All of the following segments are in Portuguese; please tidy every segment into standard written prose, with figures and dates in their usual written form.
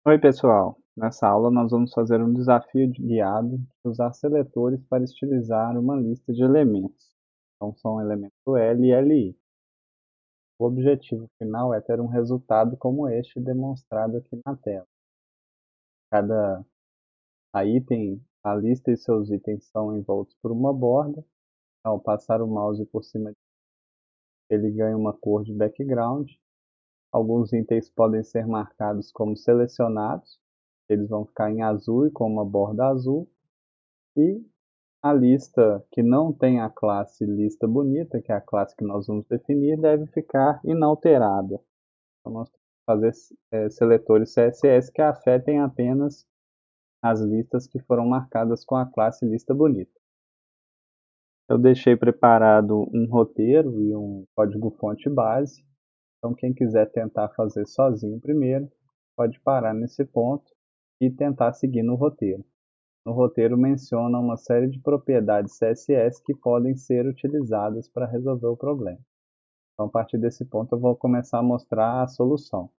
Oi, pessoal! Nessa aula nós vamos fazer um desafio guiado de usar seletores para estilizar uma lista de elementos. Então são elementos L e LI. O objetivo final é ter um resultado como este demonstrado aqui na tela. Cada a lista e seus itens são envoltos por uma borda. Ao passar o mouse por cima, ele ganha uma cor de background. Alguns itens podem ser marcados como selecionados. Eles vão ficar em azul e com uma borda azul. E a lista que não tem a classe lista bonita, que é a classe que nós vamos definir, deve ficar inalterada. Então nós temos que fazer seletores CSS que afetem apenas as listas que foram marcadas com a classe lista bonita. Eu deixei preparado um roteiro e um código-fonte base. Então quem quiser tentar fazer sozinho primeiro, pode parar nesse ponto e tentar seguir no roteiro. No roteiro menciona uma série de propriedades CSS que podem ser utilizadas para resolver o problema. Então, a partir desse ponto, eu vou começar a mostrar a solução.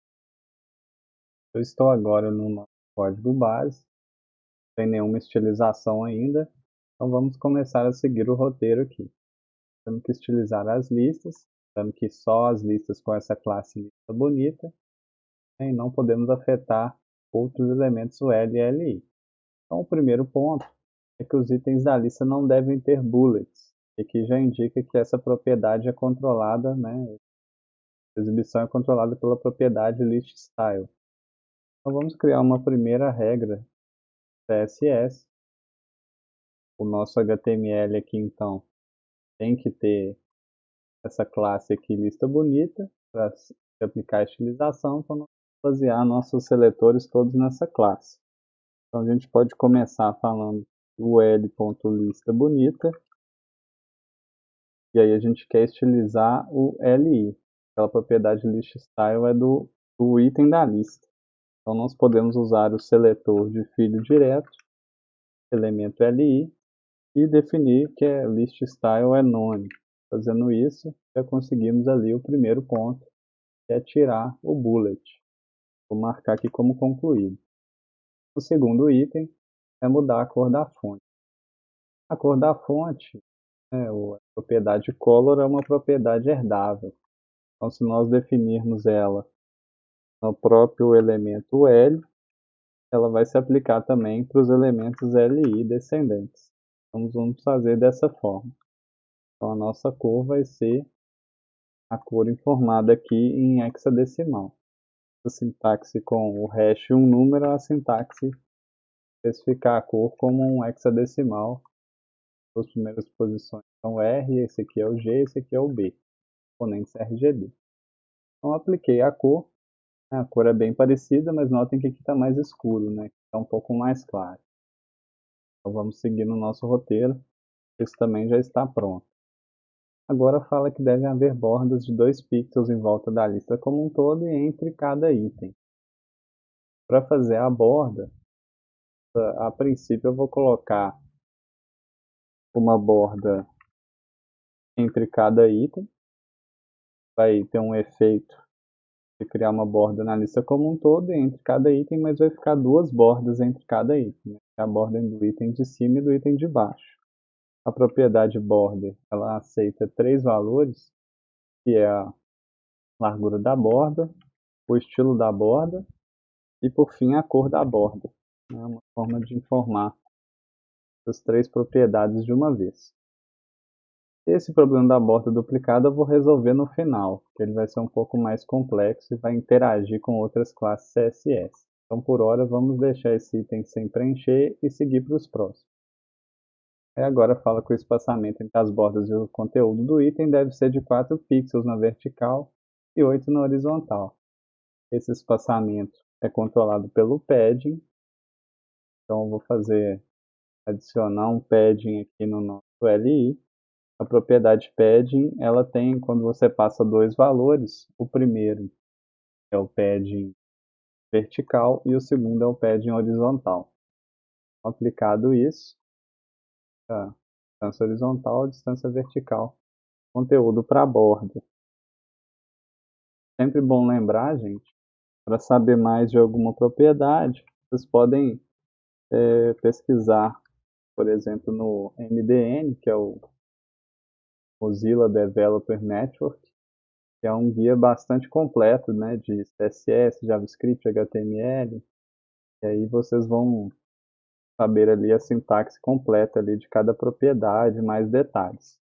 Eu estou agora no nosso código base, sem nenhuma estilização ainda, então vamos começar a seguir o roteiro aqui. Temos que estilizar as listas, lembrando que só as listas com essa classe lista bonita, e não podemos afetar outros elementos L e LI. Então, o primeiro ponto é que os itens da lista não devem ter bullets, e que já indica que essa propriedade é controlada, a exibição é controlada pela propriedade listStyle. Então vamos criar uma primeira regra CSS. O nosso HTML aqui então tem que ter essa classe aqui lista bonita para aplicar a estilização, então nós vamos basear nossos seletores todos nessa classe. Então a gente pode começar falando do L.lista bonita. E aí a gente quer estilizar o LI. Aquela propriedade listStyle é do item da lista. Então nós podemos usar o seletor de filho direto, elemento LI, e definir que listStyle é none. Fazendo isso, já conseguimos ali o primeiro ponto, que é tirar o bullet. Vou marcar aqui como concluído. O segundo item é mudar a cor da fonte. A cor da fonte, a propriedade color, é uma propriedade herdável. Então, se nós definirmos ela no próprio elemento L, ela vai se aplicar também para os elementos LI descendentes. Então, vamos fazer dessa forma. Então, a nossa cor vai ser a cor informada aqui em hexadecimal. A sintaxe com o hash um número, a sintaxe especificar a cor como um hexadecimal. As primeiras posições são R, esse aqui é o G, esse aqui é o B, componentes RGB. Então, apliquei a cor. A cor é bem parecida, mas notem que aqui está mais escuro, né? Está um pouco mais claro. Então vamos seguir no nosso roteiro. Esse também já está pronto. Agora fala que deve haver bordas de 2 pixels em volta da lista como um todo e entre cada item. Para fazer a borda, a princípio eu vou colocar uma borda entre cada item. Vai ter um efeito de criar uma borda na lista como um todo e entre cada item, mas vai ficar 2 bordas entre cada item, né? A borda do item de cima e do item de baixo. A propriedade border, ela aceita 3 valores, que é a largura da borda, o estilo da borda e, por fim, a cor da borda. É uma forma de informar as 3 propriedades de uma vez. Esse problema da borda duplicada eu vou resolver no final, que ele vai ser um pouco mais complexo e vai interagir com outras classes CSS. Então, por hora, vamos deixar esse item sem preencher e seguir para os próximos. Agora fala que o espaçamento entre as bordas e o conteúdo do item deve ser de 4 pixels na vertical e 8 na horizontal. Esse espaçamento é controlado pelo padding. Então eu vou adicionar um padding aqui no nosso LI. A propriedade padding, ela tem, quando você passa 2 valores, o primeiro é o padding vertical e o segundo é o padding horizontal. Aplicado isso, distância horizontal, distância vertical, conteúdo para a borda. Sempre bom lembrar, gente, Para saber mais de alguma propriedade, vocês podem pesquisar, por exemplo, no MDN, que é o Mozilla Developer Network, que é um guia bastante completo, né, de CSS, JavaScript, HTML, e aí vocês vão saber ali a sintaxe completa ali de cada propriedade, mais detalhes.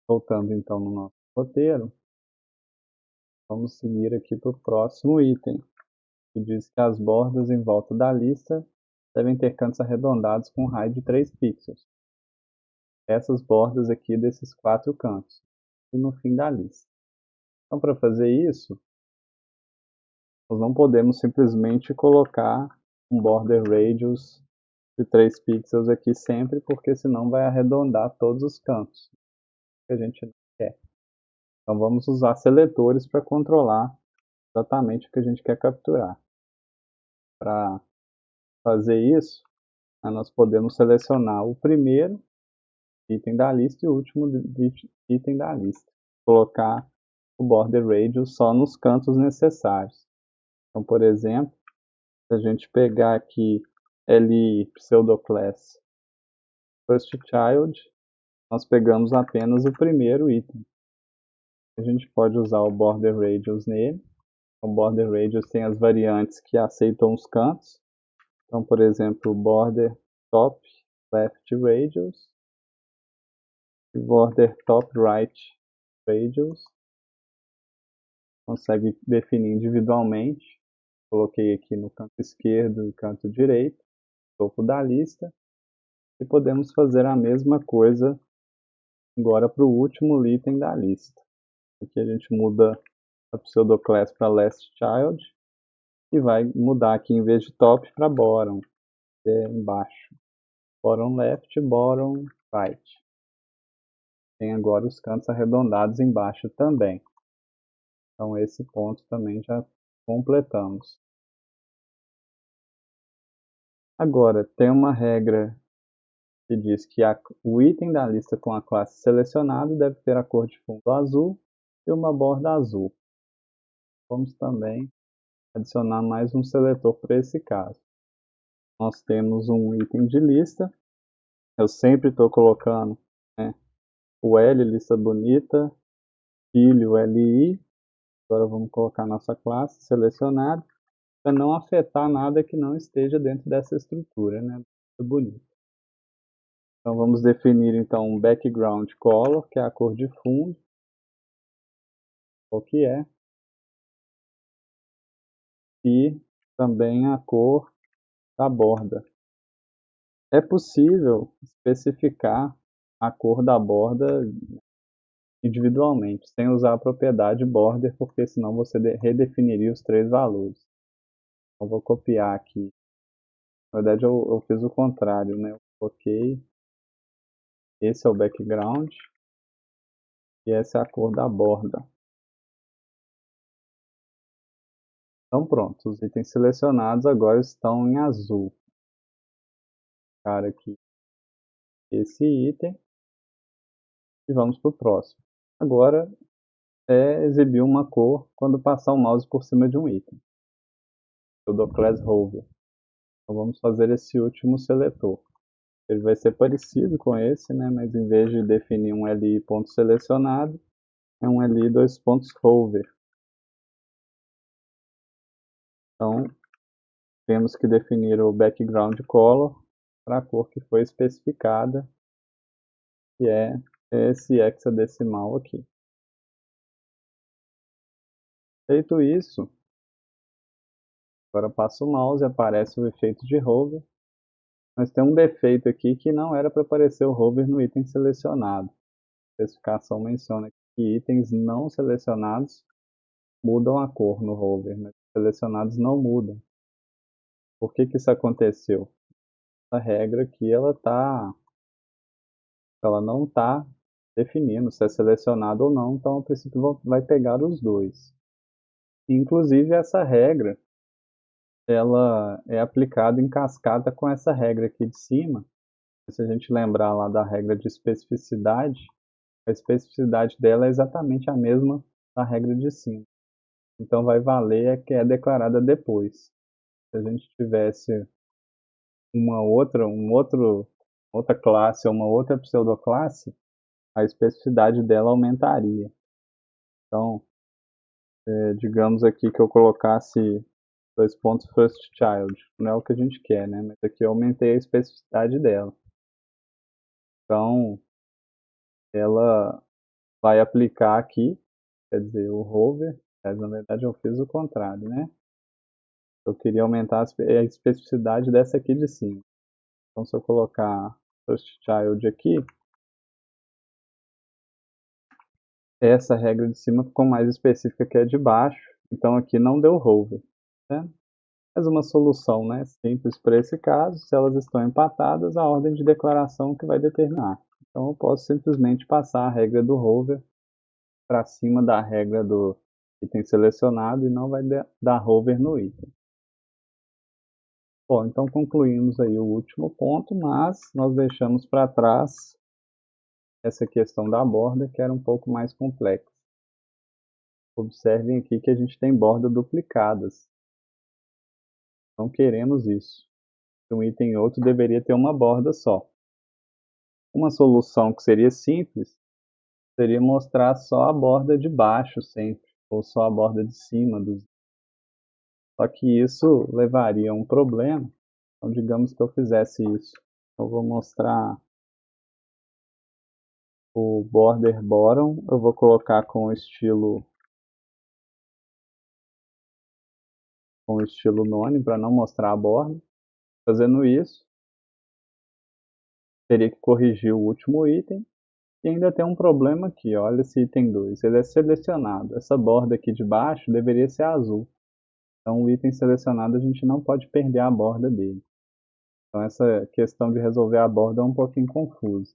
Voltando então no nosso roteiro, vamos seguir aqui para o próximo item, que diz que as bordas em volta da lista devem ter cantos arredondados com raio de 3 pixels. Essas bordas aqui desses 4 cantos, e no fim da lista. Então, para fazer isso, nós não podemos simplesmente colocar um border radius de 3 pixels aqui sempre, porque senão vai arredondar todos os cantos, que a gente não quer. Então vamos usar seletores para controlar exatamente o que a gente quer capturar. Para fazer isso, nós podemos selecionar o primeiro item da lista e o último item da lista. Colocar o border radius só nos cantos necessários. Então, por exemplo, se a gente pegar aqui li pseudoclass first child, nós pegamos apenas o primeiro item. A gente pode usar o border radius nele. O border radius tem as variantes que aceitam os cantos. Então, por exemplo, border top left radius e border top right radius. Consegue definir individualmente. Coloquei aqui no canto esquerdo e canto direito, topo da lista. E podemos fazer a mesma coisa agora para o último item da lista. Aqui a gente muda a pseudoclass para last child e vai mudar aqui em vez de top para bottom, que é embaixo. Bottom left, bottom right. Tem agora os cantos arredondados embaixo também. Então esse ponto também já completamos. Agora, tem uma regra que diz que o item da lista com a classe selecionada deve ter a cor de fundo azul e uma borda azul. Vamos também adicionar mais um seletor para esse caso. Nós temos um item de lista. Eu sempre estou colocando, né, o L, lista bonita, filho, LI. Agora vamos colocar nossa classe selecionada para não afetar nada que não esteja dentro dessa estrutura, né, bonita. Então vamos definir então um background color, que é a cor de fundo, o que é, e também a cor da borda. É possível especificar a cor da borda individualmente, sem usar a propriedade border, porque senão você redefiniria os 3 valores. Então vou copiar aqui. Na verdade eu fiz o contrário, né? Eu coloquei, esse é o background e essa é a cor da borda. Então pronto, os itens selecionados agora estão em azul. Cara, aqui esse item e vamos para o próximo. Agora é exibir uma cor quando passar o mouse por cima de um item. Eu dou class hover. Então vamos fazer esse último seletor. Ele vai ser parecido com esse, né? Mas em vez de definir um li ponto selecionado, é um li dois pontos hover. Então temos que definir o background color para a cor que foi especificada, que é esse hexadecimal aqui. Feito isso, agora passo o mouse e aparece o efeito de hover. Mas tem um defeito aqui que não era para aparecer o hover no item selecionado. A especificação menciona que itens não selecionados mudam a cor no hover, mas selecionados não mudam. Por que isso aconteceu? A regra aqui ela não está definindo se é selecionado ou não, então a princípio vai pegar os dois. Inclusive essa regra ela é aplicada em cascata com essa regra aqui de cima. Se a gente lembrar lá da regra de especificidade, a especificidade dela é exatamente a mesma da regra de cima. então vai valer a que é declarada depois. Se a gente tivesse outra classe ou uma outra pseudoclasse, a especificidade dela aumentaria. Então, digamos aqui que eu colocasse dois pontos first child, não é o que a gente quer, né? Mas aqui eu aumentei a especificidade dela. Então, ela vai aplicar aqui, quer dizer, o hover, mas na verdade eu fiz o contrário, né? Eu queria aumentar a especificidade dessa aqui de cima. Então, se eu colocar first child aqui, essa regra de cima ficou mais específica que a de baixo, então aqui não deu hover, né? Mas uma solução, né, simples para esse caso, se elas estão empatadas, a ordem de declaração que vai determinar. Então eu posso simplesmente passar a regra do hover para cima da regra do item selecionado e não vai dar hover no item. Bom, então concluímos aí o último ponto, mas nós deixamos para trás essa questão da borda, que era um pouco mais complexa. Observem aqui que a gente tem bordas duplicadas. Não queremos isso. Um item e outro deveria ter uma borda só. Uma solução que seria simples seria mostrar só a borda de baixo sempre, ou só a borda de cima dos. Só que isso levaria a um problema. Então, digamos que eu fizesse isso. Eu vou mostrar o border bottom, eu vou colocar com o estilo none para não mostrar a borda. Fazendo isso, teria que corrigir o último item. E ainda tem um problema aqui, olha esse item 2, ele é selecionado. Essa borda aqui de baixo deveria ser azul. Então o item selecionado a gente não pode perder a borda dele. Então essa questão de resolver a borda é um pouquinho confusa.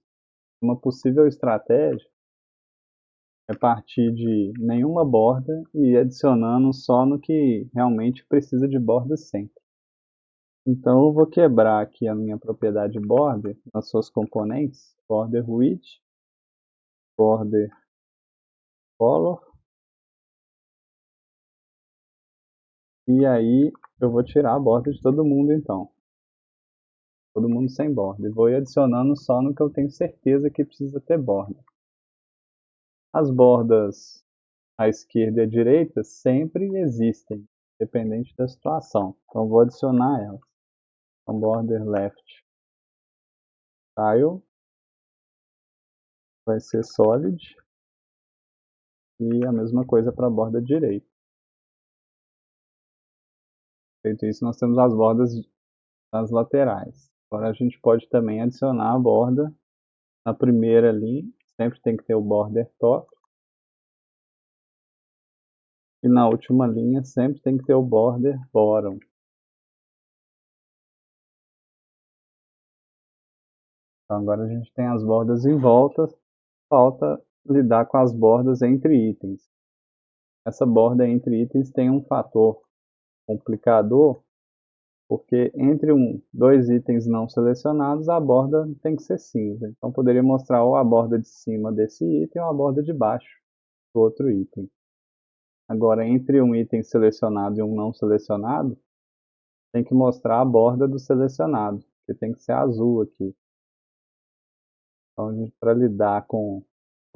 Uma possível estratégia é partir de nenhuma borda e ir adicionando só no que realmente precisa de borda sempre. Então eu vou quebrar aqui a minha propriedade border nas suas componentes, border width, border color, e aí eu vou tirar a borda de todo mundo então. Todo mundo sem borda. E vou ir adicionando só no que eu tenho certeza que precisa ter borda. As bordas à esquerda e à direita sempre existem, dependente da situação. Então vou adicionar elas. Então border left tile vai ser solid. E a mesma coisa para a borda direita. Feito isso, nós temos as bordas nas laterais. Agora a gente pode também adicionar a borda na primeira linha. Sempre tem que ter o border top. E na última linha sempre tem que ter o border bottom. Então agora a gente tem as bordas em volta, falta lidar com as bordas entre itens. Essa borda entre itens tem um fator complicador, porque entre dois itens não selecionados a borda tem que ser cinza. Então poderia mostrar ou a borda de cima desse item ou a borda de baixo do outro item. Agora, entre um item selecionado e um não selecionado, tem que mostrar a borda do selecionado, que tem que ser azul aqui. Então, para lidar com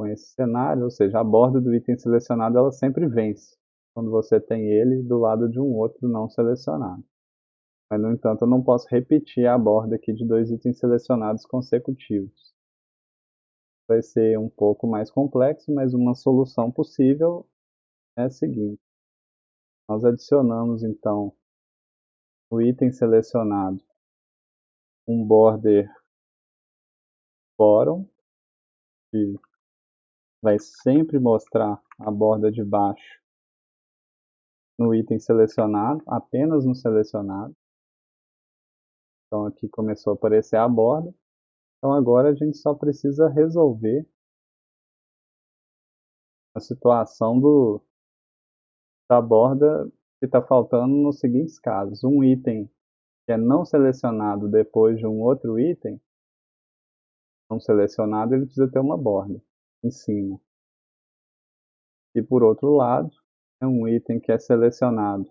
esse cenário, ou seja, a borda do item selecionado ela sempre vence, quando você tem ele do lado de um outro não selecionado. Mas, no entanto, eu não posso repetir a borda aqui de dois itens selecionados consecutivos. Vai ser um pouco mais complexo, mas uma solução possível é a seguinte. Nós adicionamos, então, o item selecionado, um border bottom, que vai sempre mostrar a borda de baixo no item selecionado, apenas no selecionado. Então aqui começou a aparecer a borda. Então agora a gente só precisa resolver a situação da borda que está faltando nos seguintes casos. Um item que é não selecionado depois de um outro item, não selecionado, ele precisa ter uma borda em cima. E por outro lado, é um item que é selecionado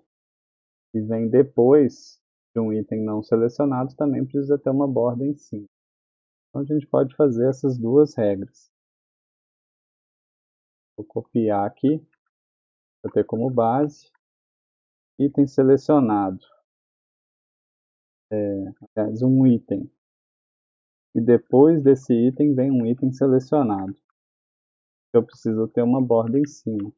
e vem depois de um item não selecionado, também precisa ter uma borda em cima. Então a gente pode fazer essas duas regras. Vou copiar aqui, para ter como base, item selecionado, aliás, um item. E depois desse item vem um item selecionado. Eu preciso ter uma borda em cima.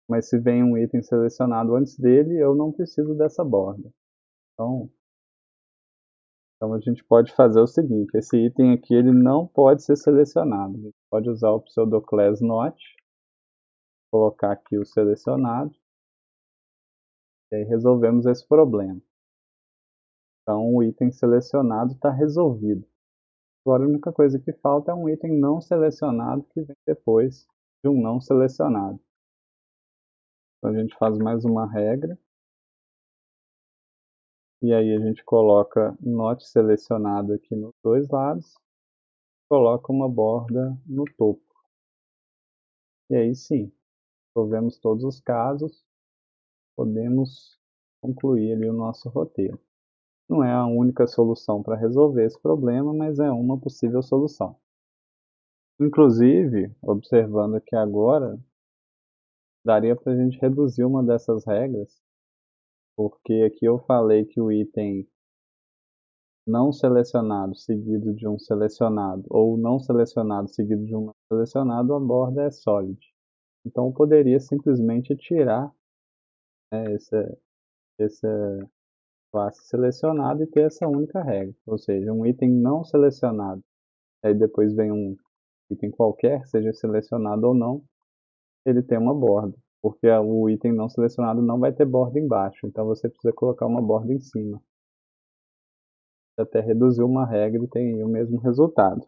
Mas se vem um item selecionado antes dele, eu não preciso dessa borda. Então a gente pode fazer o seguinte, esse item aqui ele não pode ser selecionado. A gente pode usar o pseudoclass not, colocar aqui o selecionado, e aí resolvemos esse problema. Então o item selecionado está resolvido. Agora a única coisa que falta é um item não selecionado que vem depois de um não selecionado. Então a gente faz mais uma regra. E aí a gente coloca not selecionado aqui nos dois lados. Coloca uma borda no topo. E aí sim, resolvemos todos os casos. Podemos concluir ali o nosso roteiro. Não é a única solução para resolver esse problema, mas é uma possível solução. Inclusive, observando aqui agora, daria para a gente reduzir uma dessas regras, porque aqui eu falei que o item não selecionado seguido de um selecionado, ou não selecionado seguido de um não selecionado, a borda é solid. Então eu poderia simplesmente tirar, né, essa classe selecionada e ter essa única regra, ou seja, um item não selecionado, aí depois vem um item qualquer, seja selecionado ou não, ele tem uma borda, porque o item não selecionado não vai ter borda embaixo, então você precisa colocar uma borda em cima. Até reduzir uma regra e tem o mesmo resultado.